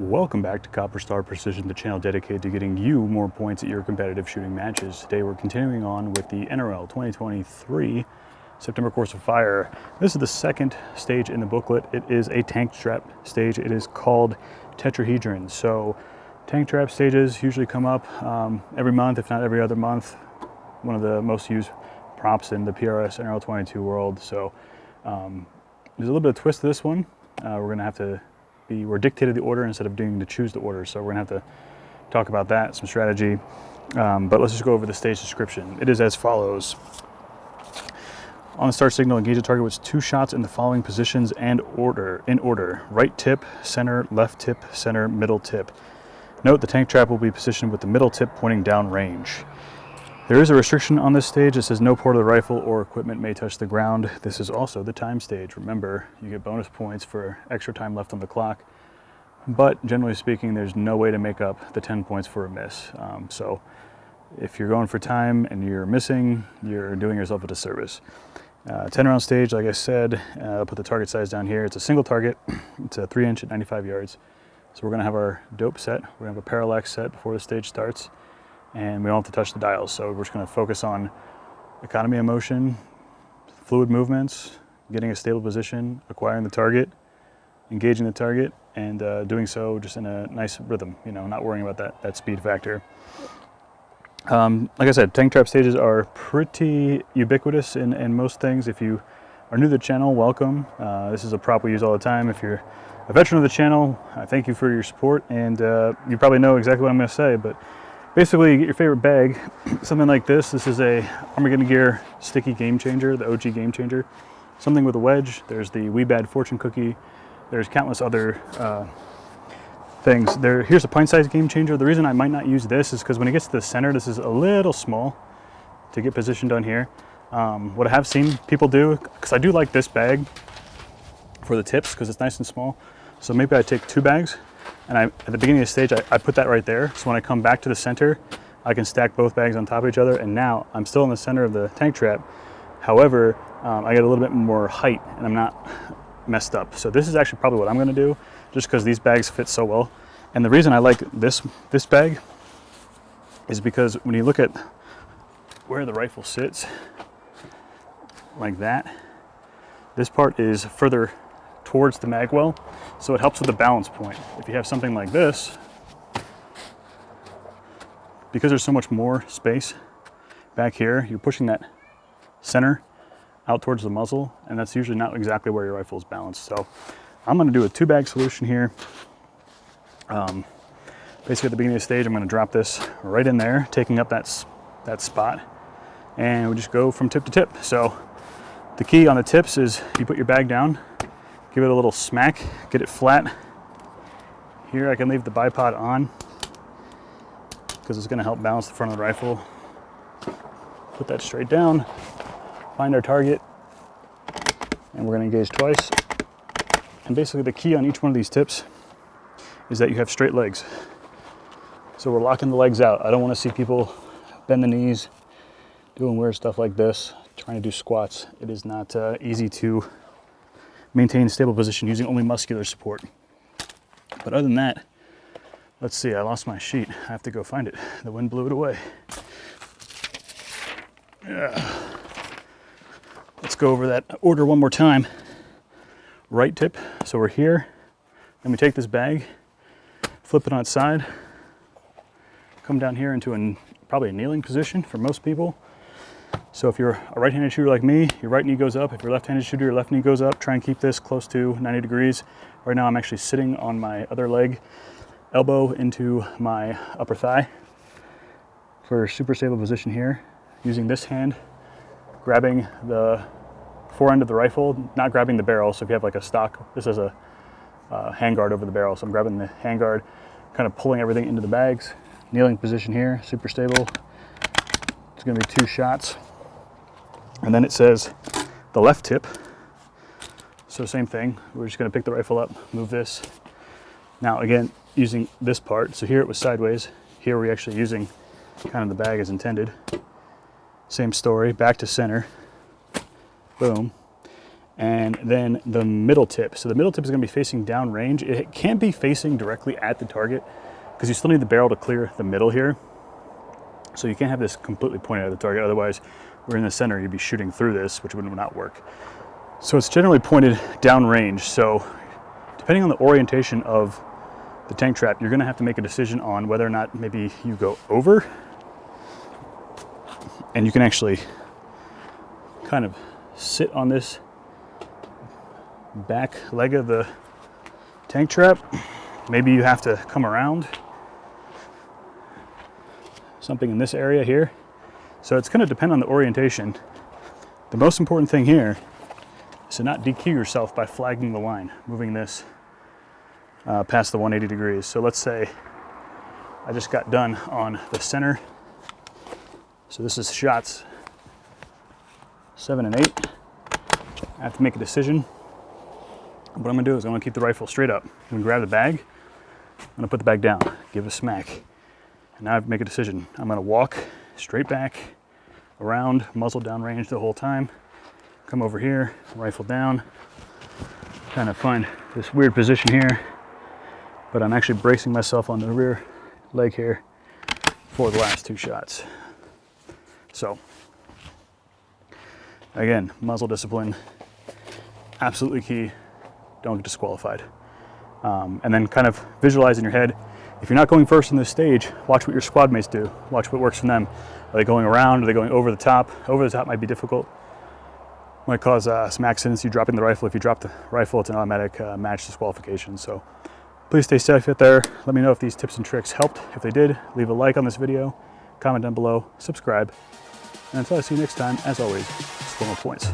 Welcome back to Copper Star Precision, the channel dedicated to getting you more points at your competitive shooting matches. Today we're continuing on with the NRL22 September Course of Fire. This is the second stage in the booklet. It is a tank trap stage. It is called Tetrahedron. So tank trap stages usually come up every month, if not every other month. One of the most used props in the PRS NRL22 world. So there's a little bit of twist to this one. We're dictated the order instead of doing to choose the order. So we're gonna have to talk about that, some strategy. But let's just go over the stage description. It is as follows. On the start signal, engage the target with 2 shots in the following positions and in order. Right tip, center, left tip, center, middle tip. Note the tank trap will be positioned with the middle tip pointing down range. There is a restriction on this stage. It says no port of the rifle or equipment may touch the ground. This is also the time stage. Remember, you get bonus points for extra time left on the clock, but generally speaking, there's no way to make up the 10 points for a miss. So if you're going for time and you're missing, you're doing yourself a disservice. 10 round stage, like I said, I'll put the target size down here. It's a single target. It's a 3-inch at 95 yards. So we're gonna have our dope set. We're gonna have a parallax set before the stage starts. And we don't have to touch the dials, so we're just going to focus on economy of motion, fluid movements, getting a stable position, acquiring the target, engaging the target, and doing so just in a nice rhythm, you know, not worrying about that speed factor. Like I said, tank trap stages are pretty ubiquitous in most things. If you are new to the channel, welcome. This is a prop we use all the time. If you're a veteran of the channel, I thank you for your support, and you probably know exactly what I'm going to say, but basically, you get your favorite bag, something like this. This is a Armageddon Gear Sticky Game Changer, the OG Game Changer. Something with a wedge. There's the Wee Bad Fortune Cookie. There's countless other things. Here's a pint-sized Game Changer. The reason I might not use this is because when it gets to the center, this is a little small to get positioned on here. What I have seen people do, because I do like this bag for the tips because it's nice and small. So maybe I take 2 bags. And at the beginning of the stage, I put that right there. So when I come back to the center, I can stack both bags on top of each other. And now I'm still in the center of the tank trap. However, I get a little bit more height and I'm not messed up. So this is actually probably what I'm gonna do, just because these bags fit so well. And the reason I like this bag is because when you look at where the rifle sits, like that, this part is further towards the mag well, so it helps with the balance point. If you have something like this, because there's so much more space back here, you're pushing that center out towards the muzzle, and that's usually not exactly where your rifle is balanced. So I'm going to do a 2-bag solution here. Basically at the beginning of the stage, I'm going to drop this right in there, taking up that spot, and we just go from tip to tip. So the key on the tips is you put your bag down, give it a little smack, get it flat. Here I can leave the bipod on because it's going to help balance the front of the rifle. Put that straight down, find our target, and we're going to engage twice. And basically the key on each one of these tips is that you have straight legs. So we're locking the legs out. I don't want to see people bend the knees, doing weird stuff like this, trying to do squats. It is not easy to maintain a stable position using only muscular support. But other than that, let's see, I lost my sheet. I have to go find it. The wind blew it away. Let's go over that order one more time. Right tip, so we're here. Then we take this bag, flip it on its side, come down here into probably a kneeling position for most people. So if you're a right-handed shooter like me, your right knee goes up. If you're a left-handed shooter, your left knee goes up. Try and keep this close to 90 degrees. Right now I'm actually sitting on my other leg, elbow into my upper thigh for super stable position here. Using this hand, grabbing the fore end of the rifle, not grabbing the barrel. So if you have like a stock, this is a handguard over the barrel. So I'm grabbing the handguard, kind of pulling everything into the bags. Kneeling position here, super stable. It's gonna be 2 shots. And then it says the left tip. So same thing, we're just gonna pick the rifle up, move this. Now again, using this part, so here it was sideways, here we're actually using kind of the bag as intended. Same story, back to center, boom. and then the middle tip. So the middle tip is going to be facing downrange. It can't be facing directly at the target because you still need the barrel to clear the middle here. So you can't have this completely pointed at the target. Otherwise, we're in the center, you'd be shooting through this, which would not work. So it's generally pointed downrange. So depending on the orientation of the tank trap, you're going to have to make a decision on whether or not maybe you go over, and you can actually kind of sit on this back leg of the tank trap. Maybe you have to come around, something in this area here. So it's going to depend on the orientation. The most important thing here is to not DQ yourself by flagging the line, moving this past the 180 degrees. So let's say I just got done on the center. So this is shots 7 and 8. I have to make a decision. What I'm gonna do is I'm gonna keep the rifle straight up. I'm gonna grab the bag, I'm gonna put the bag down, give it a smack. And now I have to make a decision. I'm gonna walk straight back, around, muzzle downrange the whole time, come over here, rifle down, kind of find this weird position here, but I'm actually bracing myself on the rear leg here for the last 2 shots. So, again, muzzle discipline, absolutely key. Don't get disqualified. And then kind of visualize in your head, if you're not going first in this stage, watch what your squad mates do. Watch what works for them. Are they going around? Are they going over the top? Over the top might be difficult. Might cause some accidents. You dropping the rifle. If you drop the rifle, it's an automatic match disqualification. So please stay safe out there. Let me know if these tips and tricks helped. If they did, leave a like on this video, comment down below, subscribe. And until I see you next time, as always, score more points.